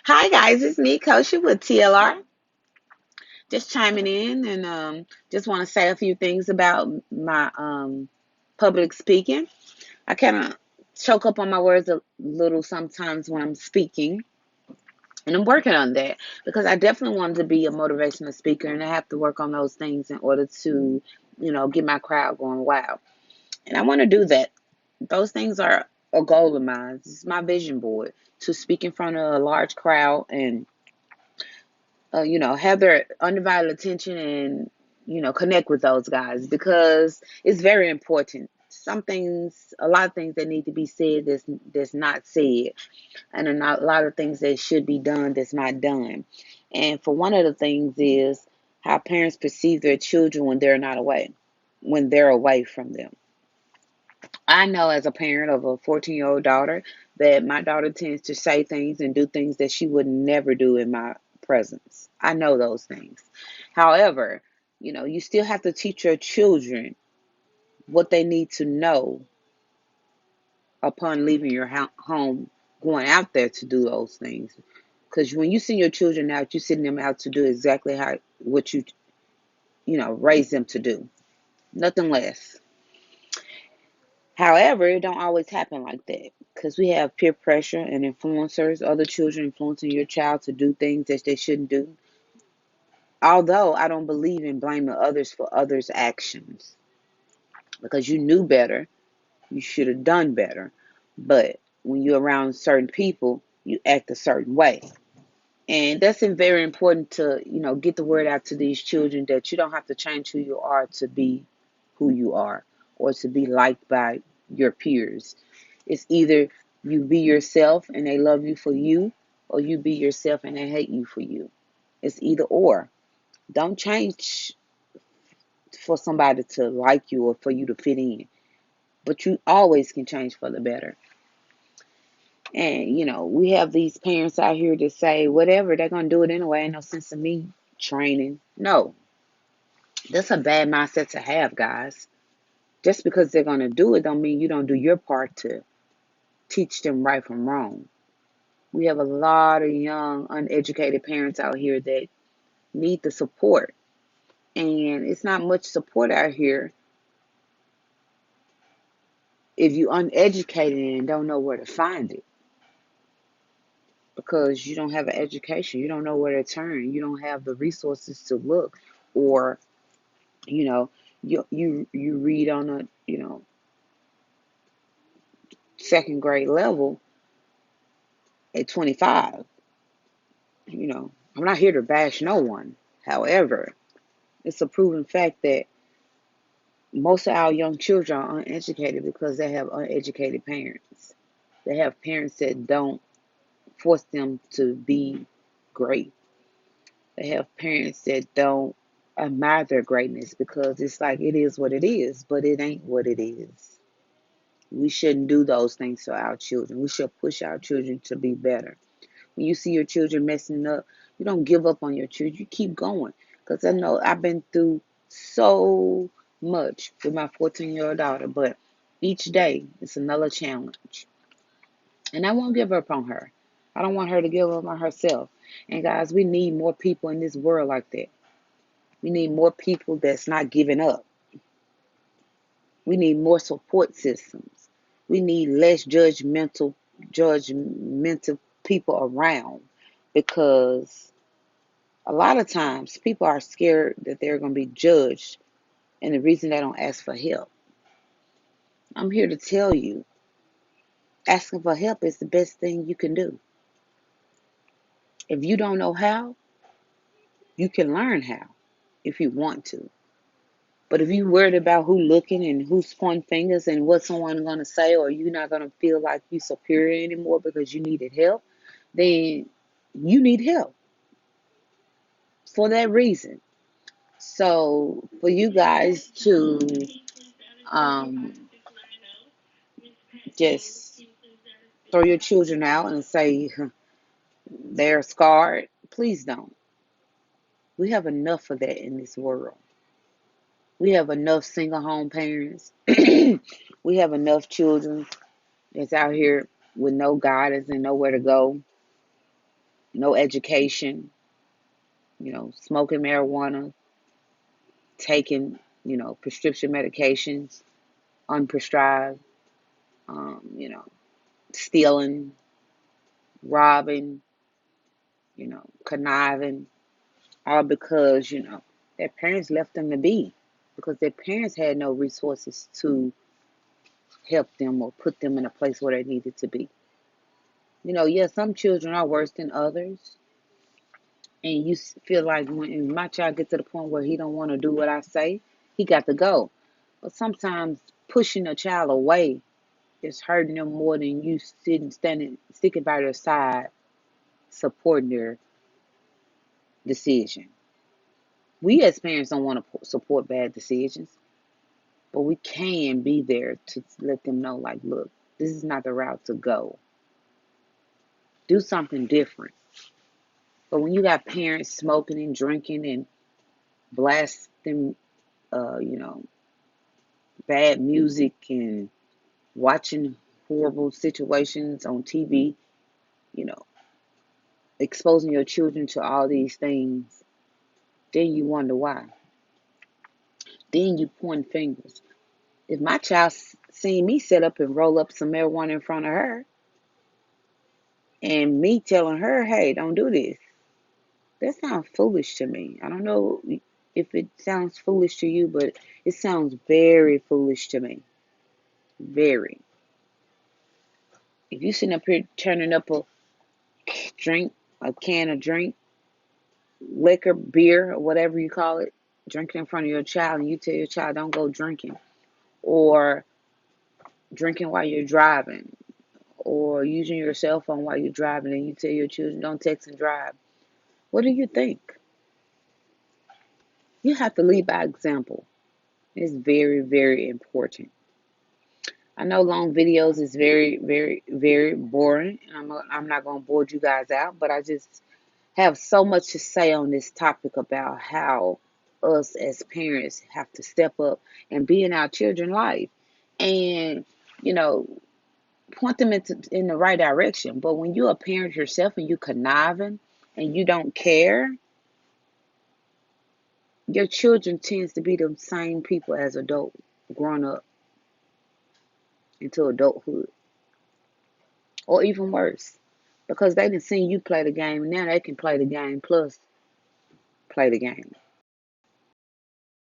Hi guys, it's me, Kosha with TLR. Just chiming in and just want to say a few things about my public speaking. I kind of choke up on my words a little sometimes when I'm speaking, and I'm working on that because I definitely wanted to be a motivational speaker, and I have to work on those things in order to, get my crowd going wild. And I want to do that. Those things are a goal of mine. It's my vision board to speak in front of a large crowd and have their undivided attention and, connect with those guys because it's very important. Some things, a lot of things that need to be said that's not said, and a lot of things that should be done that's not done. And for one of the things is how parents perceive their children when they're away from them. I know as a parent of a 14-year-old daughter that my daughter tends to say things and do things that she would never do in my presence. I know those things. However, you still have to teach your children what they need to know upon leaving your home, going out there to do those things. Because when you send your children out, you're sending them out to do exactly how what raise them to do. Nothing less. However, it don't always happen like that because we have peer pressure and influencers, other children influencing your child to do things that they shouldn't do. Although I don't believe in blaming others for others' actions because you knew better, you should have done better. But when you're around certain people, you act a certain way. And that's very important to, get the word out to these children that you don't have to change who you are to be who you are or to be liked by your peers. It's either you be yourself and they love you for you, or you be yourself and they hate you for you. It's either or. Don't change for somebody to like you or for you to fit in. But you always can change for the better. And, we have these parents out here that say, whatever, they're going to do it anyway. Ain't no sense of me training. No, that's a bad mindset to have, guys. Just because they're going to do it don't mean you don't do your part to teach them right from wrong. We have a lot of young, uneducated parents out here that need the support. And it's not much support out here if you're uneducated and don't know where to find it because you don't have an education. You don't know where to turn. You don't have the resources to look. Or, you know, you read on a, second grade level at 25. I'm not here to bash no one. However, it's a proven fact that most of our young children are uneducated because they have uneducated parents. They have parents that don't force them to be great. They have parents that don't admire their greatness because it's like it is what it is, but it ain't what it is. We shouldn't do those things to our children. We should push our children to be better. When you see your children messing up, you don't give up on your children. You keep going. Because I know I've been through so much with my 14-year-old daughter, but each day it's another challenge. And I won't give up on her. I don't want her to give up on herself. And guys, we need more people in this world like that. We need more people that's not giving up. We need more support systems. We need less judgmental people around because a lot of times people are scared that they're going to be judged and the reason they don't ask for help. I'm here to tell you, asking for help is the best thing you can do. If you don't know how, you can learn how if you want to. But if you're worried about who looking and who's pointing fingers and what someone's going to say, or you're not going to feel like you're superior anymore because you needed help, then you need help for that reason. So for you guys to um, just throw your children out and say they're scarred, please don't. We have enough of that in this world. We have enough single home parents. We have enough children that's out here with no guidance and nowhere to go. no education, smoking marijuana, taking, prescription medications, unprescribed, you know, stealing, robbing, conniving, all because, their parents left them to be because their parents had no resources to help them or put them in a place where they needed to be. Yeah, some children are worse than others, and you feel like when my child gets to the point where he don't want to do what I say, he got to go. But sometimes pushing a child away is hurting them more than you sticking by their side, supporting their decision. We as parents don't want to support bad decisions, but we can be there to let them know, like, look, this is not the route to go. Do something different. But when you got parents smoking and drinking and blasting, uh, you know, bad music and watching horrible situations on TV, you know, exposing your children to all these things, then you wonder why. Then you point fingers. If my child seen me set up and roll up some marijuana in front of her, and me telling her, hey, don't do this, that sounds foolish to me. I don't know if it sounds foolish to you, but it sounds very foolish to me. Very. If you sitting up here turning up drink, a can of drink, liquor, beer, or whatever you call it, drinking in front of your child, and you tell your child don't go drinking, or drinking while you're driving, or using your cell phone while you're driving, and you tell your children don't text and drive, what do you think? You have to lead by example. It's very, very important. I know long videos is very, very, very boring. I'm not going to bore you guys out, but I just have so much to say on this topic about how us as parents have to step up and be in our children's life and, you know, point them in the right direction. But when you're a parent yourself and you conniving and you don't care, your children tends to be the same people as adult growing up into adulthood, or even worse, because they didn't see you play the game. Now they can play the game plus play the game.